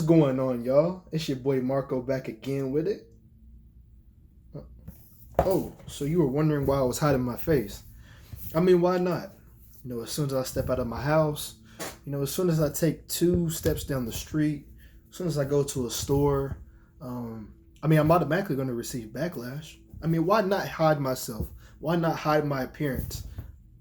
going on, y'all? It's your boy Marco back again with it. Oh, so you were wondering why I was hiding my face. I mean, why not? As soon as I step out of my house, as soon as I take 2 steps down the street, as soon as I go to a store, I'm automatically going to receive backlash. I mean, why not hide myself? Why not hide my appearance?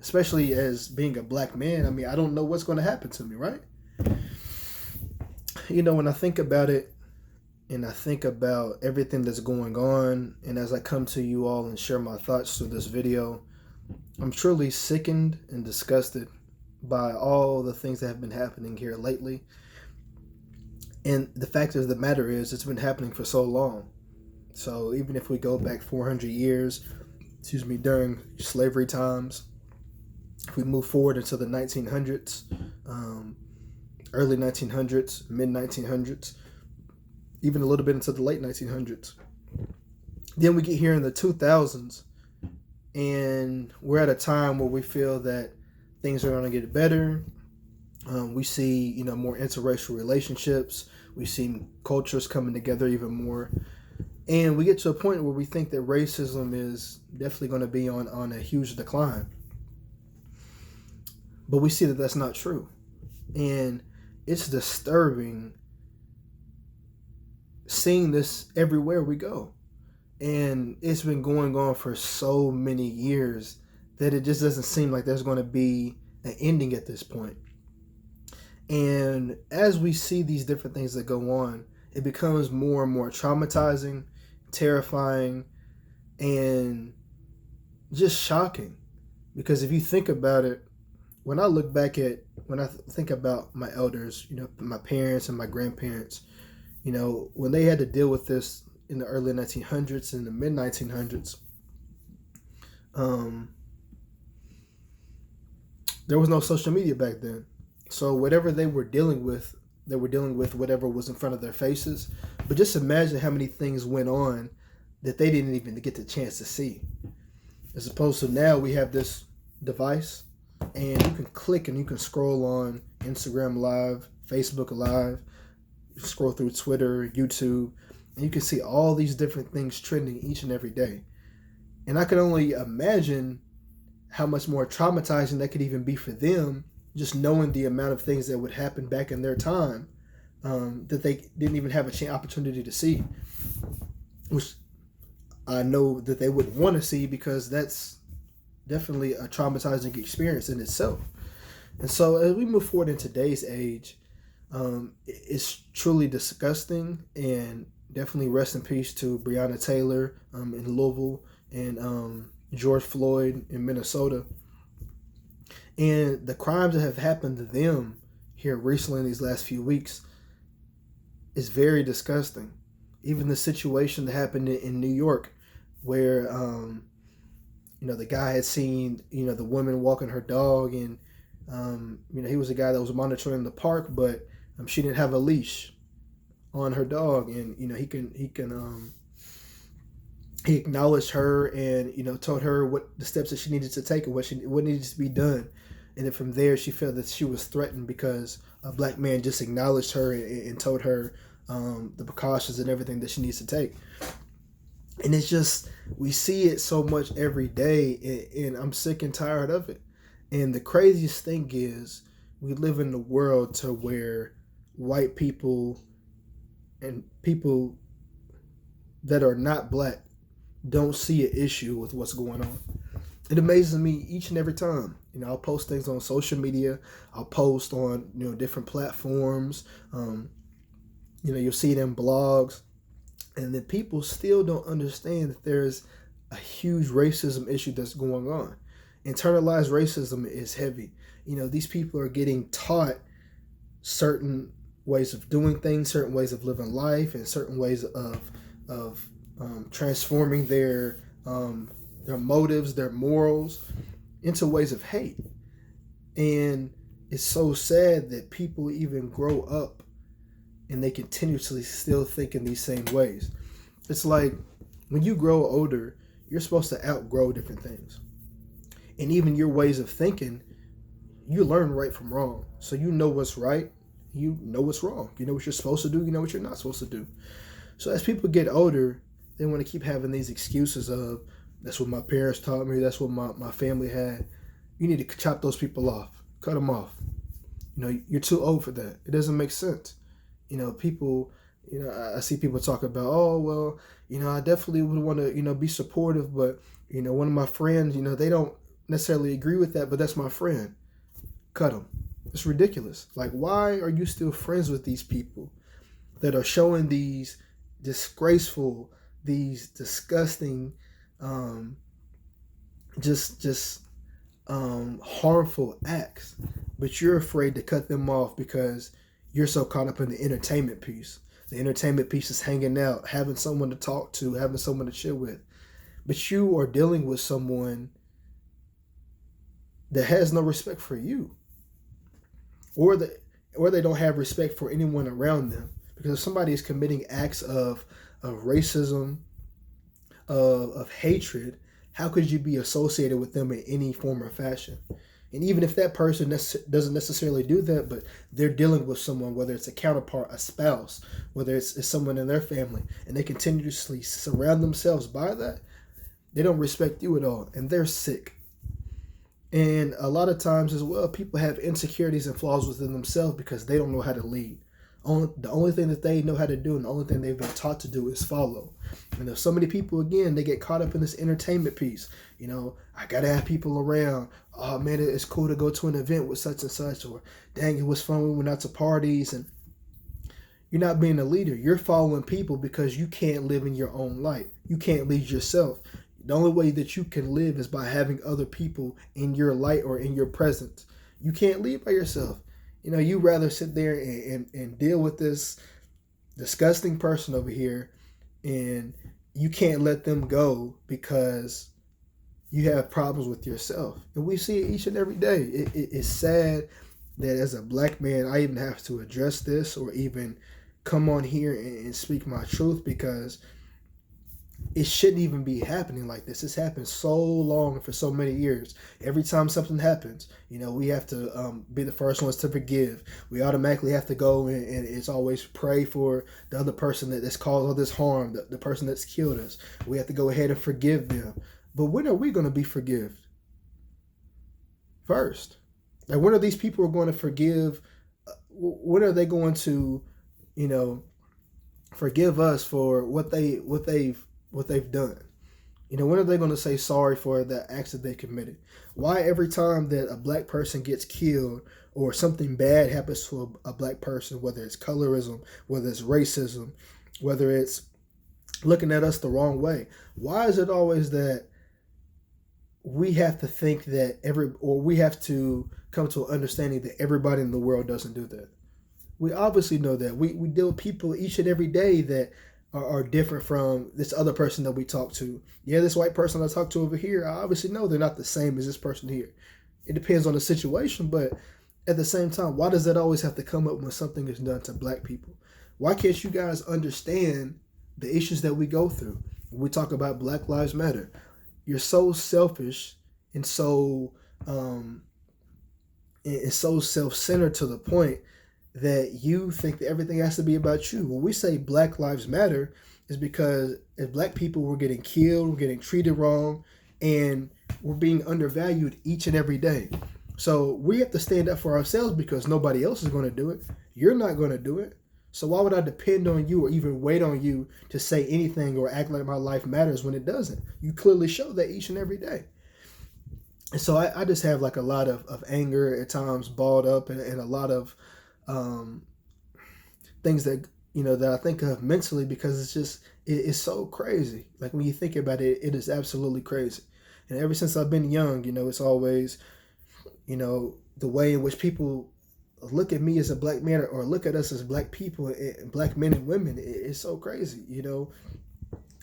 Especially as being a black man, I don't know what's going to happen to me, right? When I think about it, and I think about everything that's going on, and as I come to you all and share my thoughts through this video, I'm truly sickened and disgusted by all the things that have been happening here lately. And the fact of the matter is, it's been happening for so long. So even if we go back 400 years, during slavery times, if we move forward into the 1900s, early 1900s, mid 1900s, even a little bit into the late 1900s. Then we get here in the 2000s, and we're at a time where we feel that things are going to get better. We see, more interracial relationships. We see cultures coming together even more. And we get to a point where we think that racism is definitely going to be on a huge decline. But we see that that's not true. And it's disturbing seeing this everywhere we go. And it's been going on for so many years that it just doesn't seem like there's going to be an ending at this point. And as we see these different things that go on, it becomes more and more traumatizing, terrifying, and just shocking. Because if you think about it, when I think about my elders, my parents and my grandparents, when they had to deal with this in the early 1900s and the mid 1900s, there was no social media back then. So whatever they were dealing with whatever was in front of their faces. But just imagine how many things went on that they didn't even get the chance to see. As opposed to now, we have this device, and you can click and you can scroll on Instagram Live, Facebook Live, you can scroll through Twitter, YouTube, and you can see all these different things trending each and every day. And I can only imagine how much more traumatizing that could even be for them, just knowing the amount of things that would happen back in their time that they didn't even have a opportunity to see, which I know that they would want to see, because that's definitely a traumatizing experience in itself. And so as we move forward in today's age, it's truly disgusting, and definitely rest in peace to Breonna Taylor in Louisville, and George Floyd in Minnesota. And the crimes that have happened to them here recently in these last few weeks is very disgusting. Even the situation that happened in New York, where the guy had seen the woman walking her dog, and he was a guy that was monitoring the park, but she didn't have a leash on her dog, and he acknowledged her and told her what the steps that she needed to take and what needed to be done. And then from there, she felt that she was threatened because a black man just acknowledged her and told her the precautions and everything that she needs to take. And it's just, we see it so much every day, and I'm sick and tired of it. And the craziest thing is, we live in a world to where white people and people that are not black don't see an issue with what's going on. It amazes me each and every time. I'll post things on social media. I'll post on different platforms. You'll see it in blogs, and then people still don't understand that there's a huge racism issue that's going on. Internalized racism is heavy. These people are getting taught certain ways of doing things, certain ways of living life, and certain ways of transforming their motives, their morals, into ways of hate. And it's so sad that people even grow up and they continuously still think in these same ways. It's like when you grow older, you're supposed to outgrow different things. And even your ways of thinking, you learn right from wrong. So you know what's right You know what's wrong. You know what you're supposed to do. You know what you're not supposed to do. So as people get older, they want to keep having these excuses of, that's what my parents taught me, that's what my family had. You need to chop those people off. Cut them off. You know, you're too old for that. It doesn't make sense. You know, people, you know, I see people talk about, oh, well, you know, I definitely would want to, you know, be supportive, but, you know, one of my friends, you know, they don't necessarily agree with that, but that's my friend. Cut them. It's ridiculous. Like, why are you still friends with these people that are showing these disgraceful, these disgusting, harmful acts, but you're afraid to cut them off because you're so caught up in the entertainment piece. The entertainment piece is hanging out, having someone to talk to, having someone to chill with. But you are dealing with someone that has no respect for you, or they don't have respect for anyone around them. Because if somebody is committing acts of racism, of hatred, how could you be associated with them in any form or fashion? And even if that person doesn't necessarily do that, but they're dealing with someone, whether it's a counterpart, a spouse, whether it's someone in their family, and they continuously surround themselves by that, they don't respect you at all, and they're sick. And a lot of times as well, people have insecurities and flaws within themselves because they don't know how to lead. The only thing that they know how to do and the only thing they've been taught to do is follow. And there's so many people, again, they get caught up in this entertainment piece. You know, I got to have people around. Oh, man, it's cool to go to an event with such and such. Or, dang, it was fun when we went out to parties. And you're not being a leader. You're following people because you can't live in your own light. You can't lead yourself. The only way that you can live is by having other people in your light or in your presence. You can't lead by yourself. You know, you rather sit there and deal with this disgusting person over here, and you can't let them go because you have problems with yourself. And we see it each and every day. It's sad that as a black man, I even have to address this or even come on here and speak my truth, because it shouldn't even be happening like this. It's happened so long, for so many years. Every time something happens, you know, we have to be the first ones to forgive. We automatically have to go and it's always pray for the other person that's caused all this harm, the person that's killed us. We have to go ahead and forgive them. But when are we going to be forgiven first? Like, when are these people going to forgive? When are they going to, you know, forgive us for what they've done? You know, when are they going to say sorry for the acts that they committed? Why every time that a black person gets killed or something bad happens to a black person, whether it's colorism, whether it's racism, whether it's looking at us the wrong way, why is it always that we have to think that we have to come to an understanding that everybody in the world doesn't do that? We obviously know that. We deal with people each and every day that are different from this other person that we talk to. Yeah, this white person I talk to over here, I obviously know they're not the same as this person here. It depends on the situation, but at the same time, why does that always have to come up when something is done to black people? Why can't you guys understand the issues that we go through when we talk about Black Lives Matter? You're so selfish and so self-centered to the point that you think that everything has to be about you. When we say Black Lives Matter, is because if black people were getting killed, we're getting treated wrong, and we're being undervalued each and every day. So we have to stand up for ourselves because nobody else is going to do it. You're not going to do it. So why would I depend on you or even wait on you to say anything or act like my life matters when it doesn't? You clearly show that each and every day. And so I just have like a lot of anger at times balled up and a lot of things that, you know, that I think of mentally, because it's so crazy. Like, when you think about it, it is absolutely crazy. And ever since I've been young, you know, it's always, you know, the way in which people look at me as a black man or look at us as black people and black men and women. It's so crazy, you know.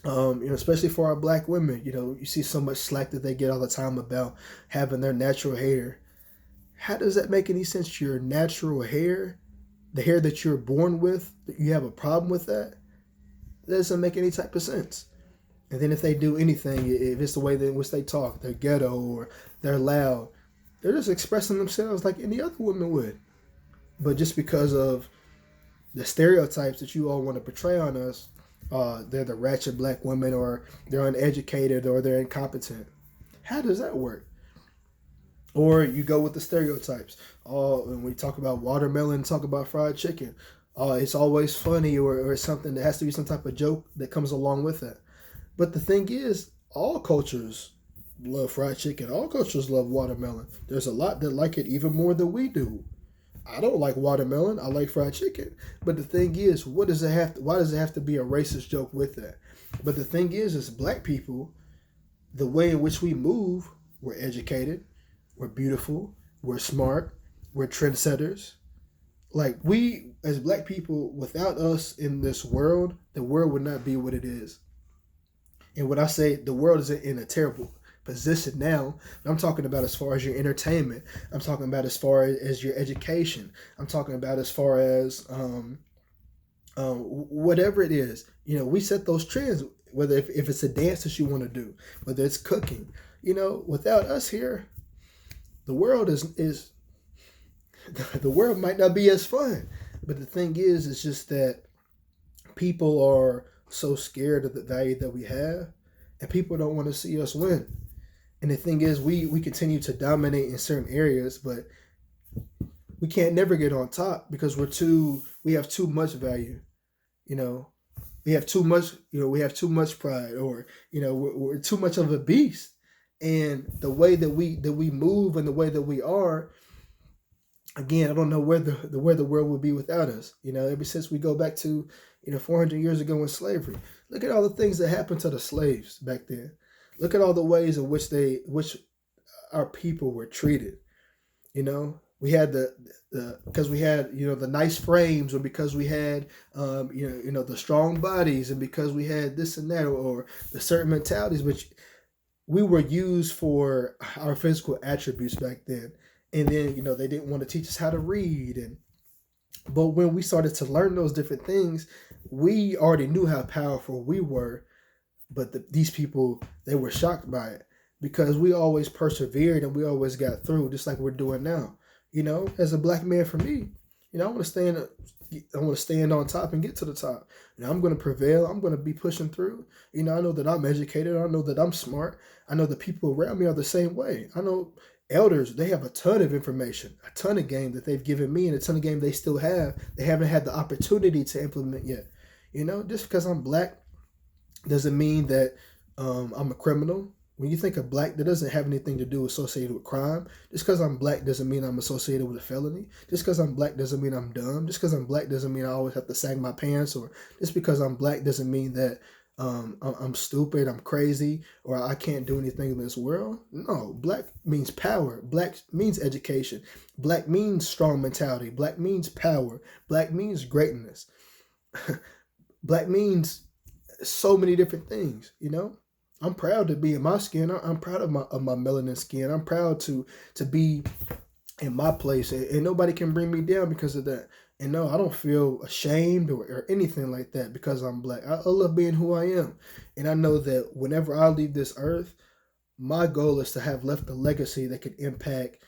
You know, especially for our black women, you know, you see so much slack that they get all the time about having their natural hair. How does that make any sense? Your natural hair, the hair that you're born with, that you have a problem with that? That doesn't make any type of sense. And then if they do anything, if it's the way in which they talk, they're ghetto or they're loud, they're just expressing themselves like any other woman would. but just because of the stereotypes that you all want to portray on us, they're the ratchet black women, or they're uneducated, or they're incompetent. How does that work? Or you go with the stereotypes. When we talk about watermelon, talk about fried chicken. It's always funny, or something that has to be some type of joke that comes along with it. But the thing is, all cultures love fried chicken. All cultures love watermelon. There's a lot that like it even more than we do. I don't like watermelon. I like fried chicken. But the thing is, why does it have to be a racist joke with that? But the thing is black people, the way in which we move, we're educated, we're beautiful, we're smart, we're trendsetters. Like, we, as black people, without us in this world, the world would not be what it is. And when I say the world is in a terrible position now, I'm talking about as far as your entertainment. I'm talking about as far as your education. I'm talking about as far as whatever it is. You know, we set those trends, whether if it's a dance that you want to do, whether it's cooking. You know, without us here, the world is the world might not be as fun. But the thing is, it's just that people are so scared of the value that we have, and people don't want to see us win. And the thing is, we continue to dominate in certain areas, but we can't never get on top because we have too much value. You know, we have too much pride, or, you know, we're too much of a beast. And the way that we move and the way that we are, again, I don't know where the world would be without us. You know, ever since we go back to, 400 years ago in slavery, look at all the things that happened to the slaves back then. Look at all the ways in which our people were treated. You know, we had because we had, the nice frames, or because we had, the strong bodies, and because we had this and that, or the certain mentalities, which we were used for our physical attributes back then. And then, they didn't want to teach us how to read. But when we started to learn those different things, we already knew how powerful we were. But these people, they were shocked by it, because we always persevered and we always got through, just like we're doing now. As a black man, for me, I want to stand on top and get to the top. I'm going to prevail. I'm going to be pushing through. I know that I'm educated. I know that I'm smart. I know the people around me are the same way. I know elders, they have a ton of information, a ton of game that they've given me, and a ton of game they still have. They haven't had the opportunity to implement yet. Just because I'm black doesn't mean that I'm a criminal. When you think of black, that doesn't have anything to do associated with crime. Just because I'm black doesn't mean I'm associated with a felony. Just because I'm black doesn't mean I'm dumb. Just because I'm black doesn't mean I always have to sag my pants. Or just because I'm black doesn't mean that I'm stupid, I'm crazy, or I can't do anything in this world. No, black means power. Black means education. Black means strong mentality. Black means power. Black means greatness. Black means so many different things, I'm proud to be in my skin. I'm proud of my melanin skin. I'm proud to be in my place, and nobody can bring me down because of that. And no, I don't feel ashamed or anything like that because I'm black. I love being who I am. And I know that whenever I leave this earth, my goal is to have left a legacy that could impact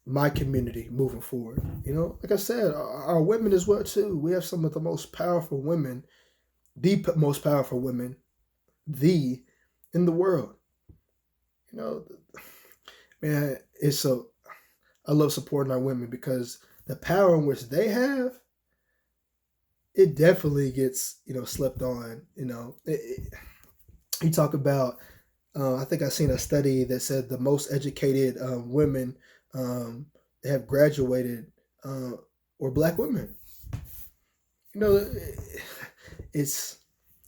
my community moving forward. Like I said, our women as well too. We have some of the most powerful women, the most powerful women, in the world. Man, I love supporting our women, because the power in which they have, it definitely gets, slept on. You talk about, I think I seen a study that said the most educated women that have graduated were black women. It's,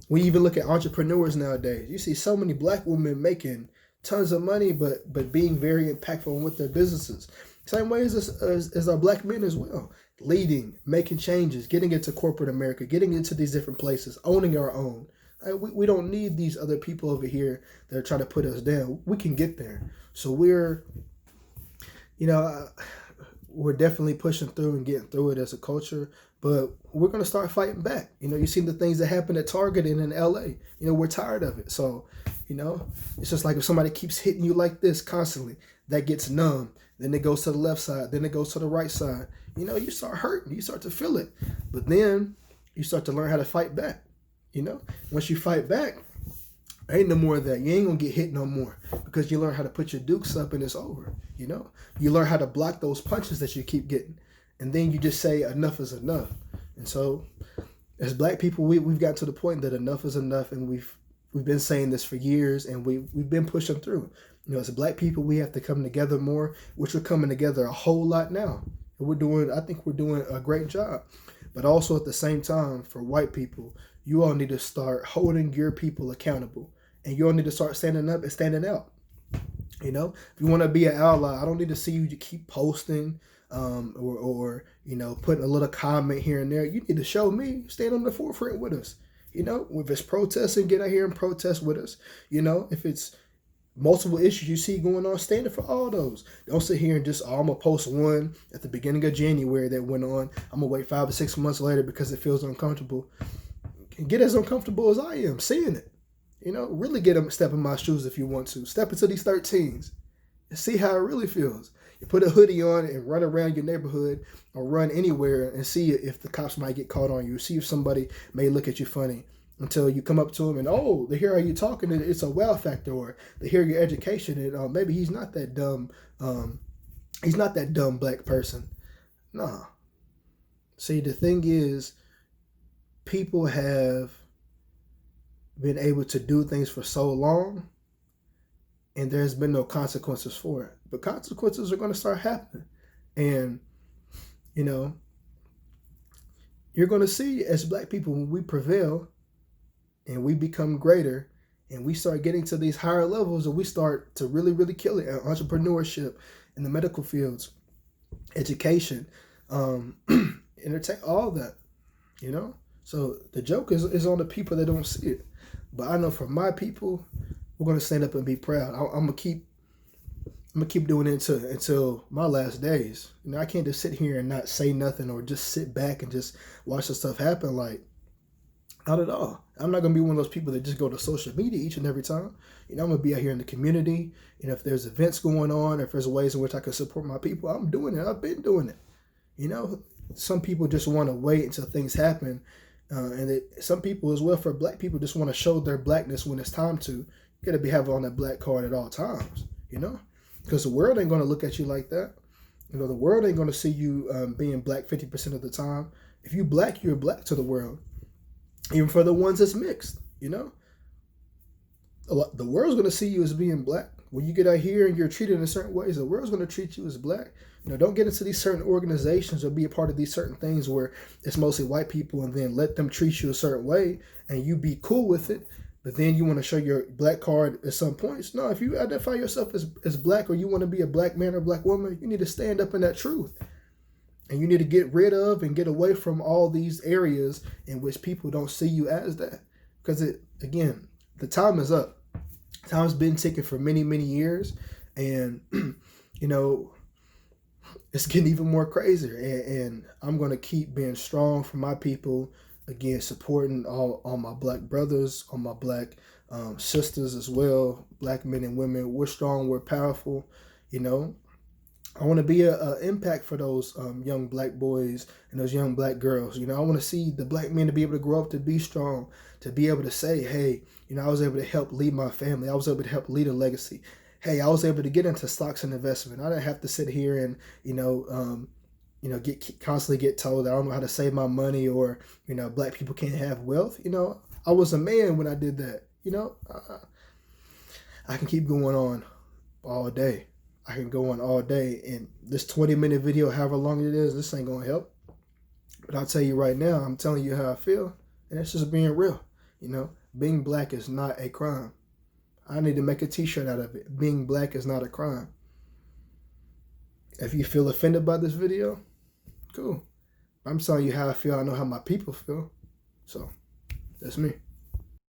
when you even look at entrepreneurs nowadays, you see so many black women making tons of money, but being very impactful with their businesses. Same way as our black men as well. Leading, making changes, getting into corporate America, getting into these different places, owning our own. We don't need these other people over here that are trying to put us down. We can get there. So we're definitely pushing through and getting through it as a culture. But we're going to start fighting back. You seen the things that happened at Target and in LA. We're tired of it. So, it's just like if somebody keeps hitting you like this constantly, that gets numb. Then it goes to the left side. Then it goes to the right side. You know, you start hurting. You start to feel it. But then you start to learn how to fight back. You know, once you fight back, ain't no more of that. You ain't gonna get hit no more because you learn how to put your dukes up and it's over. You know, you learn how to block those punches that you keep getting, and then you just say enough is enough. And so, as Black people, we've got to the point that enough is enough, and we've been saying this for years, and we've been pushing through. You know, as Black people, we have to come together more, which we're coming together a whole lot now. And I think we're doing a great job. But also at the same time, for white people, you all need to start holding your people accountable. And you all need to start standing up and standing out. You know, if you want to be an ally, I don't need to see you to keep posting or you know, putting a little comment here and there. You need to show me, stand on the forefront with us. You know, if it's protesting, get out here and protest with us. You know, if it's multiple issues you see going on, standing for all those. Don't sit here and just, I'm going to post one at the beginning of January that went on. I'm going to wait 5 or 6 months later because it feels uncomfortable. Get as uncomfortable as I am seeing it. You know, really get them, step in my shoes if you want to. Step into these 13s and see how it really feels. You put a hoodie on and run around your neighborhood or run anywhere and see if the cops might get caught on you. See if somebody may look at you funny. Until you come up to them and, oh, they hear how you talking, and it's a wow factor, or they hear your education, and maybe he's not that dumb. He's not that dumb Black person. Nah. See, the thing is, people have been able to do things for so long, and there's been no consequences for it. But consequences are going to start happening. And, you know, you're going to see as Black people, when we prevail, and we become greater, and we start getting to these higher levels, and we start to really, really kill it at entrepreneurship, in the medical fields, education, entertain, all that, you know? So the joke is on the people that don't see it. But I know for my people, we're going to stand up and be proud. I'm gonna keep doing it until my last days. You know, I can't just sit here and not say nothing or just sit back and just watch the stuff happen. Like, not at all. I'm not going to be one of those people that just go to social media each and every time. You know, I'm going to be out here in the community. And if there's events going on, if there's ways in which I can support my people, I'm doing it. I've been doing it. You know, some people just want to wait until things happen. Some people as well, for Black people, just want to show their Blackness when it's time to. You got to be having on that Black card at all times, you know, because the world ain't going to look at you like that. You know, the world ain't going to see you being Black 50% of the time. If you Black, you're Black to the world. Even for the ones that's mixed, you know, the world's going to see you as being Black. When you get out here and you're treated in certain ways, the world's going to treat you as Black. You know, don't get into these certain organizations or be a part of these certain things where it's mostly white people, and then let them treat you a certain way and you be cool with it. But then you want to show your Black card at some points. No, if you identify yourself as Black, or you want to be a Black man or Black woman, you need to stand up in that truth. And you need to get rid of and get away from all these areas in which people don't see you as that. Because, again, the time is up. Time's been ticking for many, many years. And, you know, it's getting even more crazier. And I'm going to keep being strong for my people. Again, supporting all my Black brothers, all my Black sisters as well. Black men and women. We're strong. We're powerful, you know. I want to be an impact for those young Black boys and those young Black girls. You know, I want to see the Black men to be able to grow up to be strong, to be able to say, hey, you know, I was able to help lead my family. I was able to help lead a legacy. Hey, I was able to get into stocks and investment. I didn't have to sit here and, constantly get told that I don't know how to save my money, or, you know, Black people can't have wealth. You know, I was a man when I did that. You know, I can keep going on all day. I can go on all day, and this 20-minute video, however long it is, this ain't going to help. But I'll tell you right now, I'm telling you how I feel, and it's just being real. You know, being Black is not a crime. I need to make a t-shirt out of it. Being Black is not a crime. If you feel offended by this video, cool. I'm telling you how I feel. I know how my people feel. So, that's me.